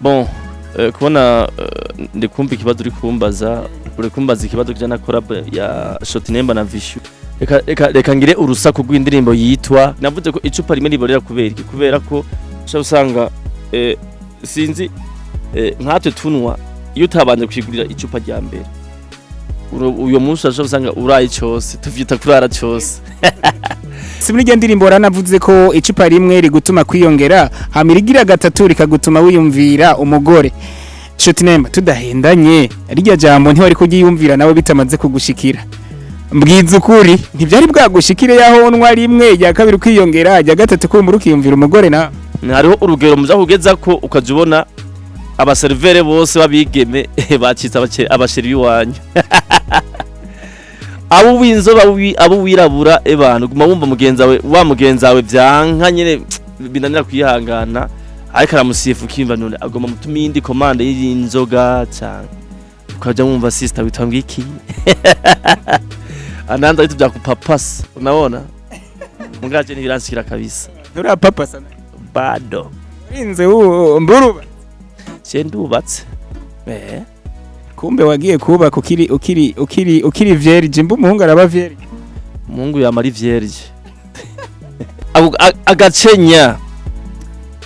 bon kubona ndikumva ikibazo uri kumbaza ikibazo kijana collab ya cindirimbo na Vichou reka ngire urusaku rw'indirimbo yitwa navuze ko icupa rimwe riborera kubera ko usanga sinzi nkatwe tunwa iyo utabanje kwigurira icupa rya mbere uyo munsi usanga uraye cyose tuvyita kurara cyose Simuri rya ndirimbo ranavuze ko icupa rimwe rigutuma kwiyongera hamirigira gatatu rikagutuma wiyumvira umugore cindirimbo tudahendanye rijya jambo ntiwari kugiyumvira nawe bitamaze kugushikira mbwiza ukuri ntivyari bwagushikire yaho onwa rimwe ya kabiri kwiyongera ya gatatu ko murukiyumvira umugore na hariho urugero muza kugeza ko ukajubona abaservere bose babigeme bacitse abashiri biwanyu abo winzo abo wirabura abantu guma wumva mugenzawe byanka nyene binanira kwihangana ariko aramusifu kimva none agoma mutumi indi commande y'inzoga cyane ukaja wumva sister witwa ngiki ananda vitu vya kupapasa unaona mungaje ni viransikira kabisa nura papasa bado inze uwo mburuba ndubatse kumbe wagiye kuba ukiri vierge mbu muhungu araba vierge muhungu yamari vierge agacenya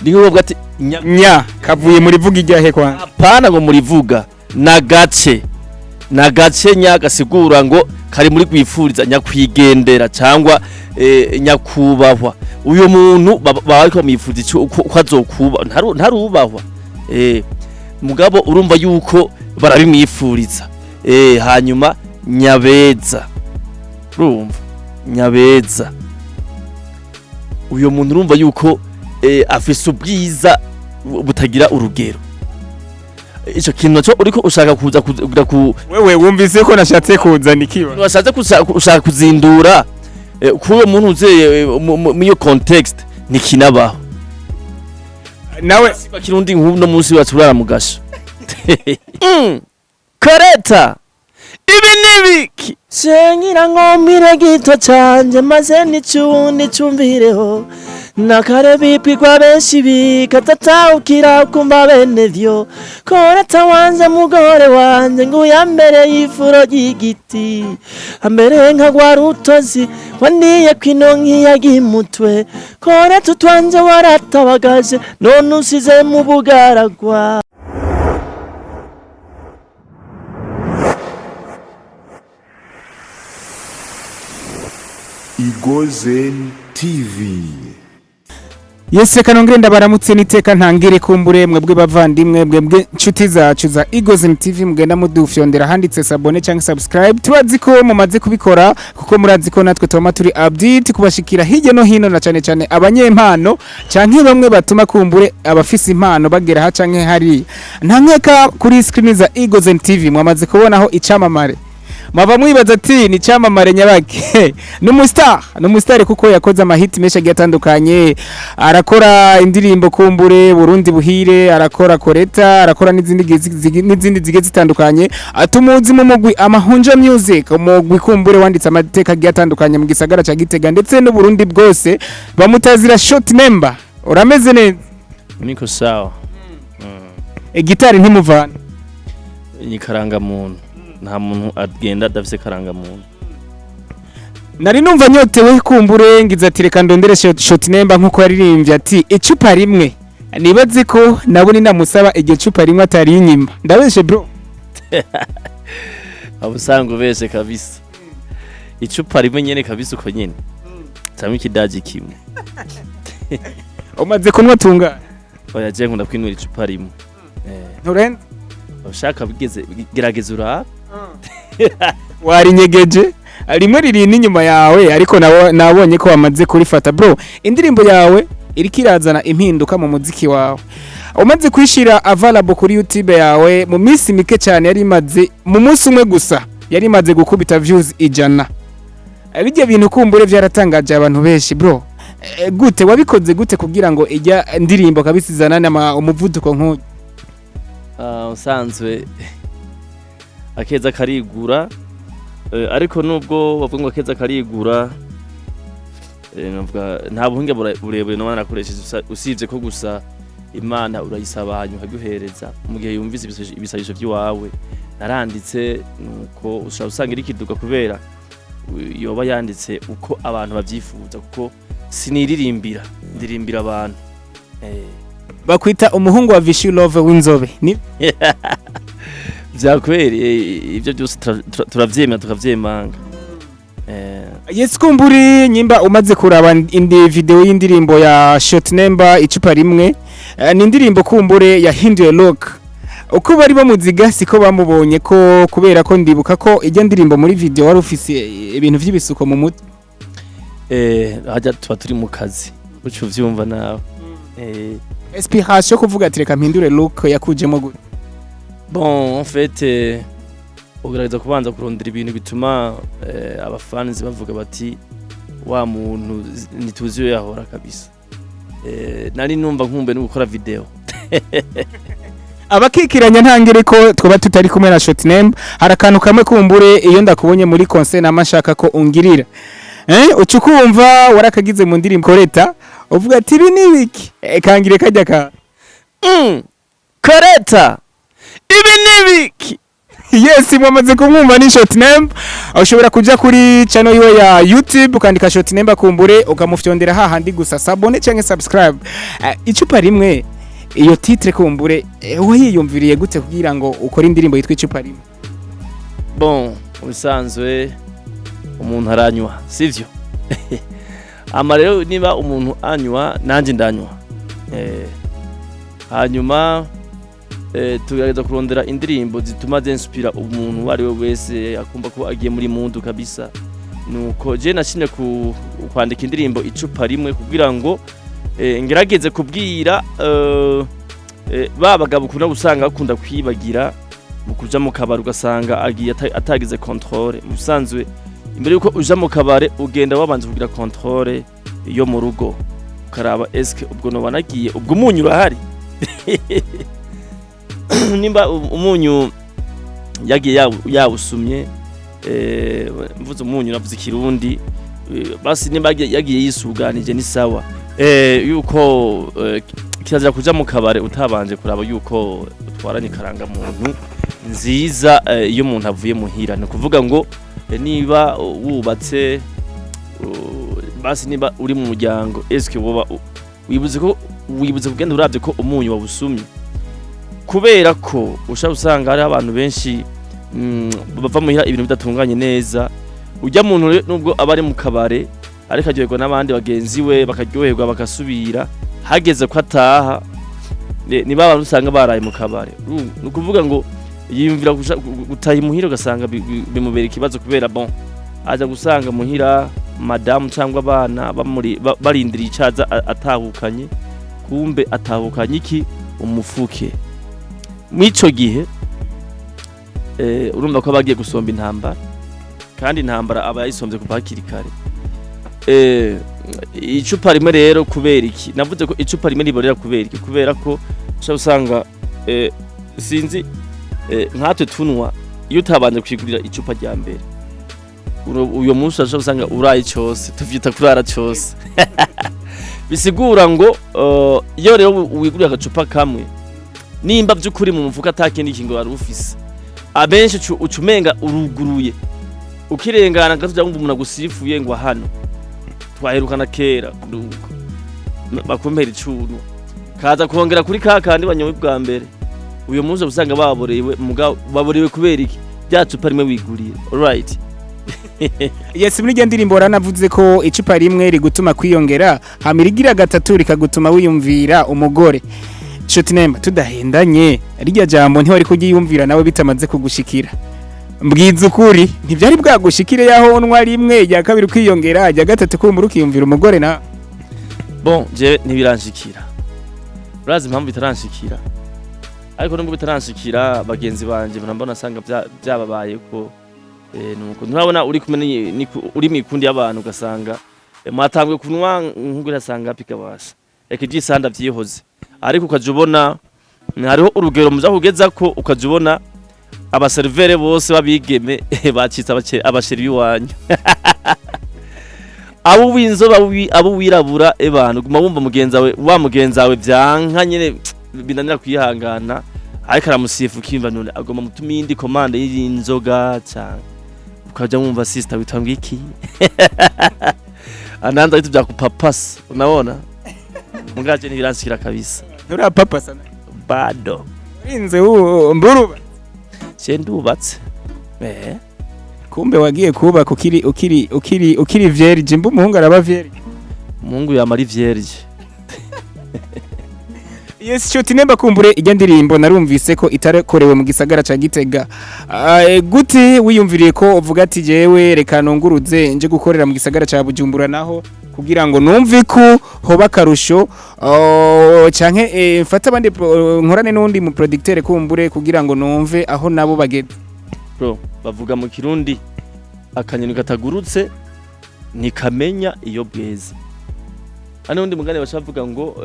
niho bwati nya kavuye muri vuga ijyahe kwa apana ngo muri vuga nagace nya gasigura ngo kari muri kwifuriza nyakwigendera cyangwa nyakubahwa uyo muntu bariko mwifuriza uko azokuba ntarubahwa mugabo urumva yuko barabimwifuriza hanyuma nyabeza urumva nyabeza uyo muntu urumva yuko afise ubwiza butagira urugero ico kintu cyo uriko ushaka kuza ku wewe wumvise ko nashatse kuzana ikiba washatse ushaka kuzindura kuyo muntu uzeye mu context nikinabaho nawe kirundi no munsi waturara mugasho koreta ibi nibiki senyira ngombire gito canje maze nicundi cumbireho nakare bipigwa benshi bikatatawukira kumva bene vyo koreta wanje mugore wanje nguyambere y'ifuro ry'igiti ambere nkagwa rutozi waniye kwinonki yagimutwe koreta utwanje waratabagaje none usize mu bugaragwa Igozen TV. Yese kanongere ndabaramutse niteka ntangire kumbure mwebwe bavandimwe mwebwe nshuti zacu za Igozen TV mugenda mudufyondera handitse sabone cyangwa subscribe tubazi ko mumaze kubikora kuko murazi ko natwe tuma turi update kubashikira hirya no hino na cyane abanyempano cyangwa bamwe batuma kumbure abafise impano bagera ha canke hari ntankeka kuri screen za Igozen TV mwamaze kubonaho icamamare mava mwibaza ati ni cyamamare nyabake numustar kuko yakoze amahiti menshi agiye arakora indirimbo kumbure Burundi buhire arakora koreta arakora n'izindi zige zitandukanye atumuzi mu mugwi amahunja music umugwi kumbure wanditse amateka agiye mu gisagara ca Gitega ndetse no Burundi bwose bamutazira short number urameze neza niko sawa gitari ntimuvana ni karanga muntu nta muntu agenda adafise karanga muntu nari numva nyotewe kumbure ngize ati reka ndondere short number nkuko yaririmbye ati icupa rimwe nibaze ko nabone namusaba iryo cupa rimwe atari inyima ndabeshe bro abusanga ubeshe kabisa icupa rimwe nyene kabisa uko nyene tamwe kidaji kimwe umaze kunwa tunga oya je nkunda kwinura icupa rimwe nturenze ushaka bigeze gerageza ura wari nyegeje rimwe riri n'inyuma yawe ariko nabonye ko wamaze kurifata bro indirimbo yawe iriko irazana impinduka mu muziki wawe umaze kwishira available kuri YouTube yawe mu minsi mike cyane yari imaze mu munsi umwe gusa yari imaze gukubita views 100 abijye bintu kumbure byaratangaje abantu benshi bro gute wabikoze gute kugira ngo ijya ndirimbo kabisizana umuvuduko nk'uyu usanzwe akeza karigura ariko nubwo bavuga ngo akeza karigura nta buhinga burebure no banakoresheje usibye ko gusa Imana urayisaba hanyuma ukaguhereza mu gihe yumvise ibisabisho by'iwawe naranditse nuko ushobora usanga iri kiduga kubera yoba yanditse uko abantu bavyifuza kuko siniririmbira ndirimbira abantu bakwita umuhungu wa Vichou love w'inzobe ni vyakwere ivyo byose turavyemera tukavyemanga Yes kumburi nyimba umaze kuraba indi video y'indirimbo ya short number icupa rimwe ni indirimbo kumbure yahinduye look uko bari bamuziga siko bamubonye ko kubera ko ndibuka ko ijya ndirimbo muri video wari ufise ibintu vy'ibisuko mu mutwe hajya tuba turi mu kazi ucu vyumva nawe inspiration kuvuga ati reka mpindure look yakujemo gute bon en fait ugerageza kubanza kurondera ibintu bituma abafans bavuga bati wa muntu nituziyo yahora kabisa nari numva nkumbe no gukora video abakikiranya ntangire ko twaba tutari kumwe na short number harakantu kamwe kumbure iyo ndakubonye muri concert namashaka ko ungirira ucukumva warakagize mu ndirimbo koreta uvuga ati ibi nibiki kangire kajya ka koreta ibi nibiki Yes mwamaze kumwumva ni short number ushobora kuja kuri channel yiwe ya YouTube ukandika short number kumbure ukamufyondera hahandi gusa sabone cyangwa subscribe icupa rimwe iyo titre kumbure wayiyumviriye gute kugira ngo ukore indirimbo yitwa icupa rimwe bon ubisanzwe umuntu aranywa sivyo ama rero niba umuntu anywa nanje ndanywa hanyuma tugerageza kurondera indirimbo zituma zinspira umuntu wari we wese akumva ko agiye muri mundu kabisa nuko je nashimye kwandika indirimbo icupa rimwe kugira ngo ngerageze kubwira babagabo kuna gusanga akunda kwibagira mu kuja mu kabari ugasanga agiye atagize controle musanzwe imbere yuko uja mu kabare ugenda wabanje kugira controle yo mu rugo ukaraba eske ubwo no banagiye ubwo umunyu urahari nimba umunyu yagiye yawusumye mvuze umunyu navuze ikirundi basi nimba yagiye yisuganije ni sawa yuko kirazira kuja mu kabare utabanje kuraba yuko utwaranye karanga muntu nziza iyo umuntu avuye muhira no kuvuga ngo niba wubatse basi niba uri mu muryango eske woba wibuze kugenda uravye ko umunyu wabusumye kubera ko ushaka usanga hari abantu benshi bava muhira ibintu bidatunganye neza ujya muntu nubwo abari mu kabare ariko aryoherwa n'abandi bagenzi we bakaryoherwa bakasubira hageze ko ataha ni baba usanga baraye mu kabare nukuvuga ngo yimvira gutaha muhira ugasanga bimubera ikibazo kubera bon aza gusanga muhira madame cyangwa abana barindiriye icaza atahukanye kumbe atahukanye iki umufuke mwico gihe urumva ko bagiye gusomba intambara kandi intambara aba yayisombye kuva hakiri kare icupa rimwe rero kubera iki navuze ko icupa rimwe riborera kubera iki kubera ko usanga sinzi nkatwe tunwa iyo utabanje kwigurira icupa rya mbere uyo munsi usanga uraye cyose tuvyita kurara cyose bisigura ngo iyo rero wigurira agacupa kamwe nimba byukuri mu mufuka atakindi kingo wari ufise abenshi ucumenga uruguruye ukirengana gatuja ngo umuntu agusifuye ngo hano twaherukana kera bakompera icuru kaza kongera kuri kakandi banyowe bwa mbere uyo munsi usanga baborewe kubera iki byacupa rimwe wiguriye alright Yes muri gya ndirimbo ranavuze ko icupa rimwe rigutuma kwiyongera hamirigira gatatu rikagutuma wiyumvira umugore short number tudahendanye rijya jambo ntiwari kugiyumvira nawe bitamaze kugushikira mbwiza ukuri ntibyari bwagushikire yaho onwa rimwe ya kabiri kwiyongera ya gatatu kumbura ukiyumvira umugore na bon je ntibiranshikira urazi impamvu bitaranshikira ariko nubwo bitaranshikira bagenzi banje mbona sanga byababaye ko nuko nturabona uri kumene uri mikundi y'abantu ugasanga mwatambwe kunwa nk'ugura sanga pikabasha ekijisanda vyihoze ariko ukajubona hariho urugero muza kugeza ko ukajubona abaservere bose babigeme bacitse abasheri wanyu abo winzoba abo wirabura ebana guma wumva mugenzawe vyanka nyene binanira kwihangana ariko aramusifu kimva none agoma mutumi indi commande y'inzoga cyane ukaja wumva sister witwa ngiki ananda vitu vya kupapasa unaona mungaje ni biransikira kabisa ura papasa bado inze mburuba ndubatse kumbe wagiye kuba ukiri vierge mbu muhungu araba vierge umuhungu yamari vierge yes shoti nemba kumbure ijya ndirimbo narumvise ko itarekorewe mu gisagara ca Gitega gute wiyumviriye ko uvuga ati jewe reka nonguruze nje gukorera mu gisagara ca Bujumbura naho kugira ngo numve ko hoba karusho canke mfata abandi nkorane n'undi mu producteur kumbure kugira ngo numve aho nabo bageze bro bavuga mu kirundi akanyoni katagurutse nikamenya iyo bweze hano undi mugane bashavuga ngo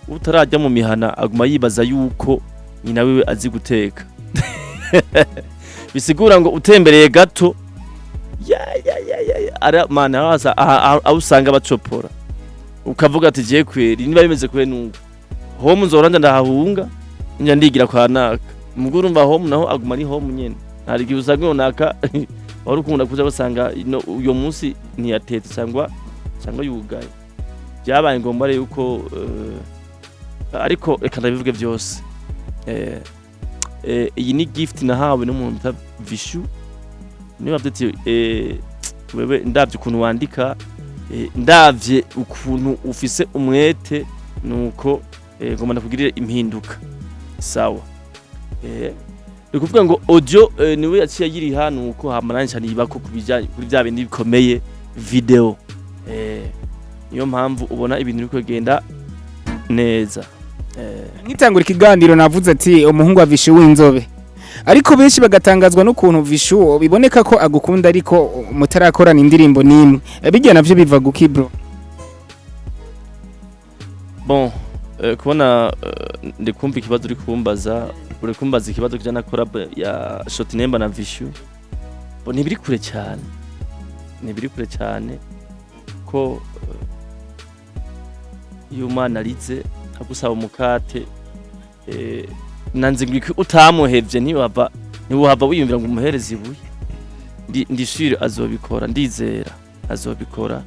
utarajya mu mihana aguma yibaza yuko nyina wiwe azi guteka bisigura ngo utembereye gato ara mana hasa usanga bacopora ukavuga ati je kweri niba bimeze kwe nuko home nzoranda ndahahunga njya ndigira kwa naka muguru mba home naho aguma ari home nyene hari gihe usanga naka warukunda kuza basanga uyo munsi ntiyatetse cyangwa yugaye byabaye ngombwa rero yuko ariko reka ndabivuge byose iyi ni gift nahawe n'umuntu bita Vichou niba byati wewe ndavye ukuntu wandika ndavye ukuntu ufise umwete nuko ngoma ndakugirira impinduka sawa kuvuga ngo audio niwe yaciye yiri hano uko hamananje nibako kubijanye kuri bya bindi bikomeye video niyo mpamvu ubona ibintu biko genda neza nkitangura ikiganiro navuze ati umuhungu wa Vichou w'inzobe ariko benshi bagatangazwa n'ukuntu Vichou biboneka ko agukunda ariko mutarakorana indirimbo nimwe bijya navyo biva guki bro bon kubona ndikumva ikibazo uri kumbaza ikibazo kijana collab ya cindirimbo na Vichou bon ntibiri kure cyane ko iyo umwana arize agusaba umukate nanze ngwiki utamuhevye ntiwahava wiyumvira ngo umuhereze ibuye ndishire azobikora ndizera azobikora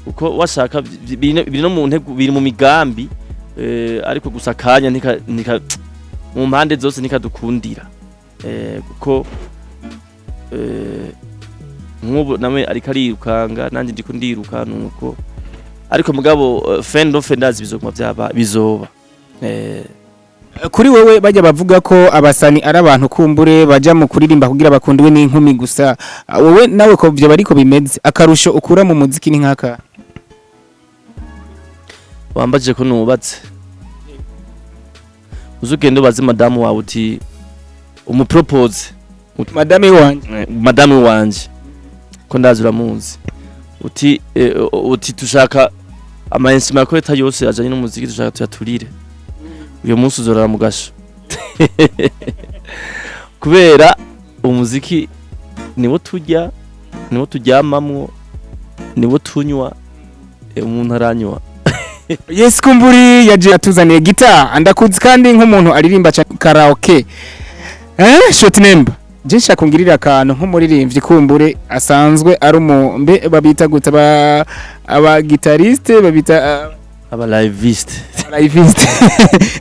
uko washaka biri no mu ntego biri mu migambi ariko gusa kanya nika mu mpande zose nikadukundira kuko nk'ubu namwe ariko arirukanga nanje ndiko ndiruka nuko ariko mugabo fendo ndazi bizoba kuri wewe bajya bavuga ko abasani ari abantu kumbure baja mu kuririmba kugira bakundwe n'inkumi gusa wowe nawe ko byo bariko bimeze akarusho ukura mu muziki ni nkaka wambaje ko nubatse uzugende ubaze madamu wawe uti umupropose madame wanje ko ndazura munzi uti tushaka ama instrument ko yose ajanye n'umuziki dushaka tuyaturire uyo munsi uzorara mu gasho kubera umuziki niwo turya niwo turyamamwo niwo tunywa umuntu aranywa yes kumburi yaje atuzaniye guitar andakuzi kandi nk'umuntu aririmba karaoke cindirimbo je shakungirira akantu nk'umuririmbyi kumbure asanzwe ari umumbe babita gute aba guitariste babita aba liviste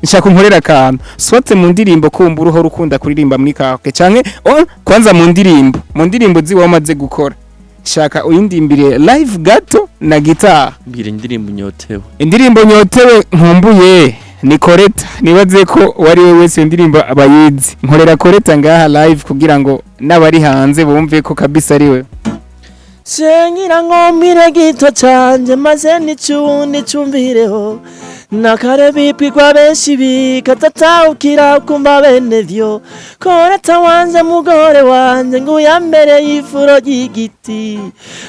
nshaka nkorera akantu sote mu ndirimbo kumbura uho rukunda kuririmba muri karaoke canke kwanza mu ndirimbo ziwa wamaze gukora shaka uyindimbire live gato na guitar mbire indirimbo nyotewe nkumbuye ni koreta nibaze ko wari we wese indirimbo abayizi nkorera koreta ngaha live kugira ngo nabari hanze bumve ko kabisa ari we Sengira ngombire gito canje maze nicumbireho nakare bipigwa benshi bikatataukira kumba bene vyo koreta wanje mugore wanje nguyambere y'ifuro ry'igiti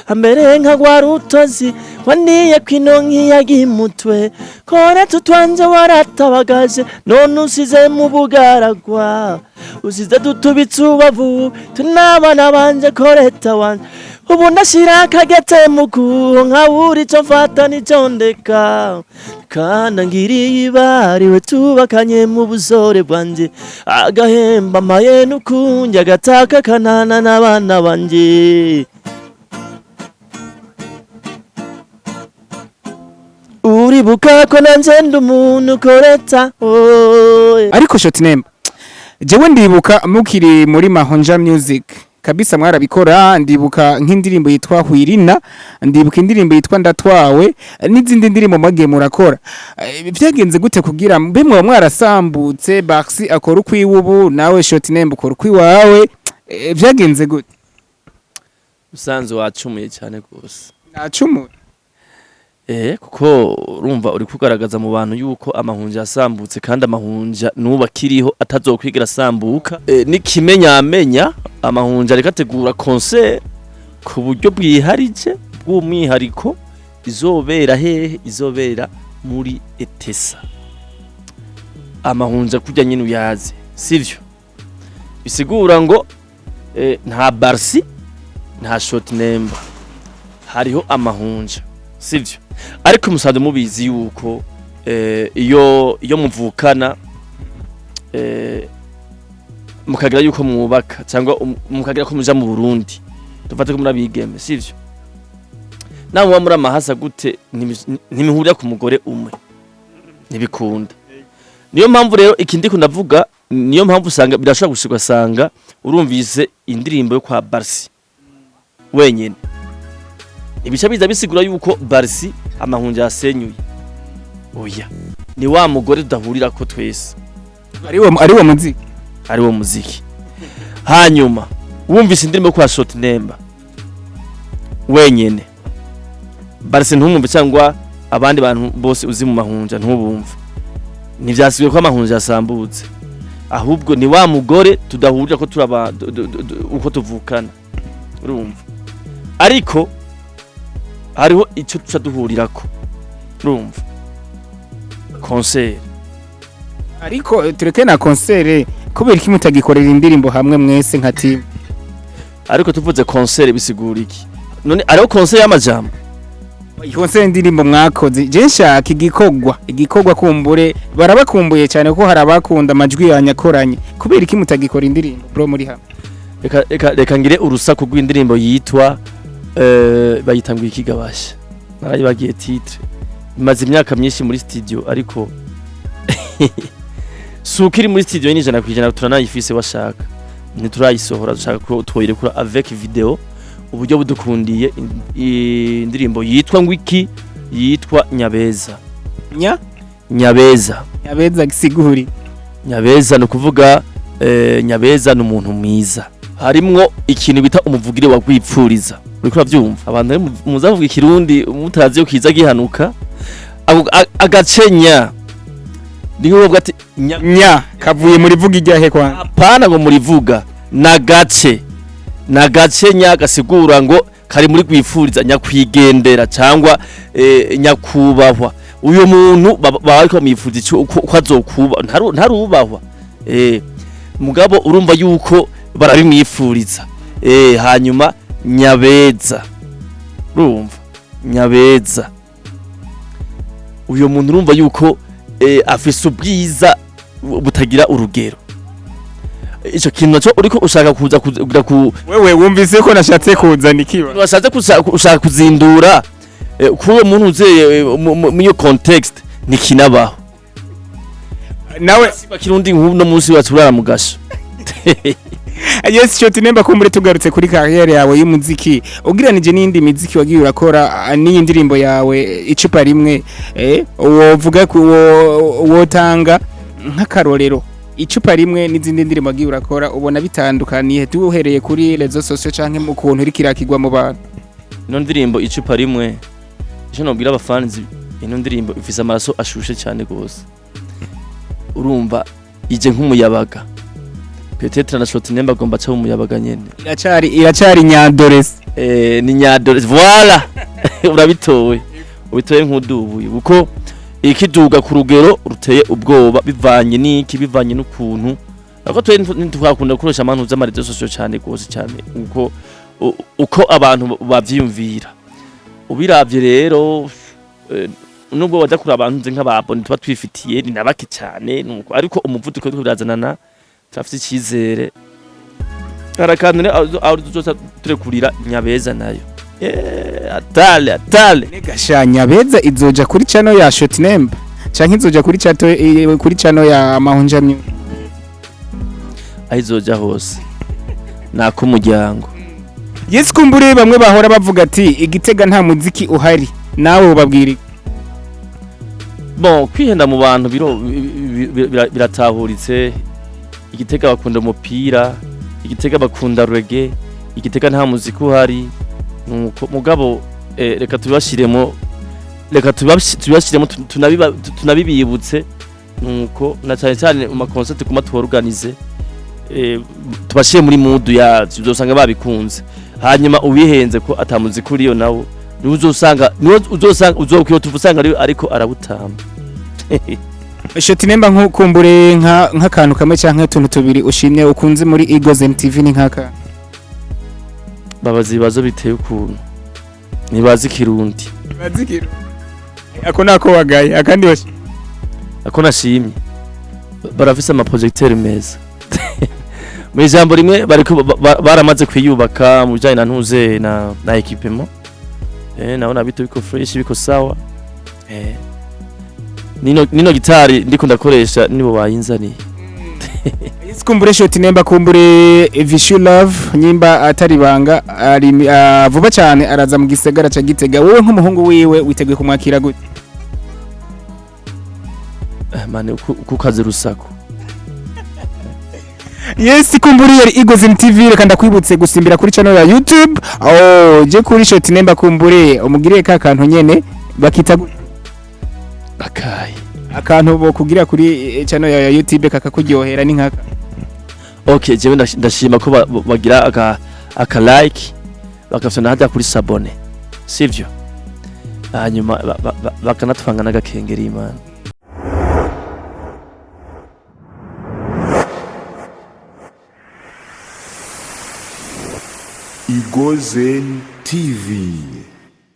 ambere nkagwa rutozi waniye kwinonki yagimutwe koreta utwanje waratabagaje none usize mu bugaragwa usize dutubitse ubavu tunabana banje koreta wanje ubu ndashira akagete mukuho nkabura ico mfata n'ico ndeka kandi ngiriye ibariwe tubakanye mu buzore bwanje agahemba maye n'ukunjya gataka kanana n'abana banje uribuka ko nanje ndi umuntu koreta ariko Shotinemba jewe ndibuka mukiri muri Mahonja Music kabisa mwarabikora ndibuka nk'indirimbo yitwa Hwirina ndibuka indirimbo yitwa Ndatwawe n'izindi ndirimbo mwagiye murakora byagenze gute kugira mbe mwa mwarasambutse Baxi akora ukwiwe ubu nawe Shotinemba ukora ukwiwawe byagenze gute usanze wacumuye cyane gose nacumuye kuko urumva uri kugaragaza mu bantu yuko amahunja asambutse kandi amahunja nuba kiriho atazokwigira asambuka nikimenyamenya amahunja rekategura concert ku buryo bwiharije bw'umwihariko izobera hehe izobera muri Etesa amahunja kujya nyine uyaze sivyo bisigura ngo nta Barsi nta Shotinemba hariho amahunja sivyo ariko musanze mubizi yuko iyo muvukana mukagira yuko mwubaka cyangwa mukagira ko muja mu Burundi dufate ko murabigeme sivyo nawe muri amahasa gute ntimihurira ku mugore umwe nibikunda niyo mpamvu rero ikindi kundavuga niyo mpamvu usanga birashobora gushirwa sanga urumvise indirimbo yo kwa Barsi wenyene ibica biza bisigura yuko Barsi amahunja yasenyuye oya ni wa mugore tudahurira ko twese ari wo muziki hanyuma wumvise indirimbo kwa Shotinemba wenyene Barsi ntumumve cyangwa abandi bantu bose uzi mu mahunja ntubumve ntivyasigaye ko amahunja yasambutse ahubwo ni wa mugore tudahurira ko turaba uko tuvukana urumva ariko hariho icyo tuca duhurirako urumva concert ariko tureke na concert kubera iki mutagikorera indirimbo hamwe mwese nka team ariko tuvuze concert bisigura iki none ariho concert y'amajambo concert indirimbo mwakoze je nshaka igikogwa kumbure barabakumbuye cyane ko hari abakunda amajwi yanyakoranye kubera iki mutagikora indirimbo bro muri hamwe reka ngire urusaku rw'indirimbo yitwa bayitangwa ikigabasha narayibagiye titre imaze imyaka myinshi muri studio ariko sukiri muri studio y'ijana kwijana turanayifise washaka ntiturayisohora dushaka ko twoyirekura avec video uburyo budukundiye indirimbo yitwa ngwiki yitwa Nyabeza Nyabeza gisiguri Nyabeza no kuvuga Nyabeza n'umuntu mwiza harimwo ikintu bita umuvugire wa gwipfuriza uriko uravyumva abantu muzavuga ikirundi mutazi yo kiza gihanuka agacenya niho bwati nya kavuye muri vuga ijyahe kwa apana ngo muri vuga nagace nya gasigura ngo kari muri gwipfuriza nyakwigendera cyangwa nyakubahwa uyo muntu bariko mwifuza ko azokuba ntarubahwa mugabo urumva yuko barabimwifuriza hanyuma Nyabeza urumva Nyabeza uyo muntu urumva yuko afise ubwiza butagira urugero ico kintu naco uriko ushaka kuza kugira ku wewe wumvise ko nashatse kuzana ikiba washatse ushaka kuzindura kuwo muntu uzeye mu yo context nikinabaho nawe bakirundi no munsi waturara mugasho yes Shotinemba ko muri tugarutse kuri carrière yawe y'umuziki ugiranije n'indi miziki wagiye urakora n'iyi ndirimbo yawe icupa rimwe wovuga ko wotanga nk'akarorero icupa rimwe n'izindi ndirimbo wagiye urakora ubona bitandukaniye tuhereye kuri rezo social canke mu kuntu uri kirakigwa mu bantu ino ndirimbo icupa rimwe je nobwira abafans ino ndirimbo ifise amaraso ashushe cyane gose urumva ije nk'umuyabaga peut-être na cindirimbo agomba cha umuyabaga nyene iracari nyadoresi ni nyadoresi voilà urabitowe ubitoye nk'udubuye uko ikiduga ku rugero ruteye ubwoba bivanye n'iki bivanye n'ukuntu ako twe ntitwakunda gukoresha amantu z'amarezo social cyane gose cyane uko abantu bavyiyumvira ubiravye rero nubwo waza kuri abantu nze nk'ababone tuba twifitiye ni nabake cyane nuko ariko umuvuduko twe birazanana turafite icyizere arakanure aho tuzosa turekurira nyabeza nayo atale negasha nyabeza izoja kuri channel ya cindirimbo canke izoja kuri channel ya mahunjamye ayizoja hose nako umuryango Yes kumbure bamwe bahora bavuga ati igitega nta muziki uhari nawe ubabwira bon kwihenda mu bantu biratahuritse igitega bakunda umupira igitega bakunda reggae igitega nta muziki uhari mugabo reka tubashiremo tunabibibutse nuko na cyane mu concert kuma tuorganize tubashire muri mood yacu uzosanga babikunze hanyuma ubihenze ko atamuziki uriyo nawo uzosanga tuvusanga ariko arabutamba cindirimbo nkukumbure nk'akantu kamwe canke tuntu tubiri ushimye ukunze muri Igozen TV ni nkaka babazi ibibazo biteye ukuntu nibazi ikirundi ako nako wagaye akandi ako nashimye barafise ama projecteur meza mu ijambo rimwe baramaze kwiyubaka mu bijanye na ntuze na equipement naona bitu biko fresh biko sawa nino gitari ndiko ndakoresha nibo bayinzaniye kumbure cindirimbo kumbure Vichou love nyimba atari banga ari vuba cyane araza mu gisagara ca Gitega wowe nk'umuhungu wiwe witeguye kumwakira gute mane kukaze rusako Yes kumbure yari Igozen TV reka ndakwibutse gusimbira kuri channel ya YouTube je kuri cindirimbo kumbure umugiriye ka kantu nyene bakita bakaye akantu bo kugira kuri channel ya YouTube kakakuryohera ni nkaka okay jewe ndashima ko bagira aka like bakafana hajya kuri sabone sivyo hanyuma bakanatwanga n'agakengeri imana Igozen TV.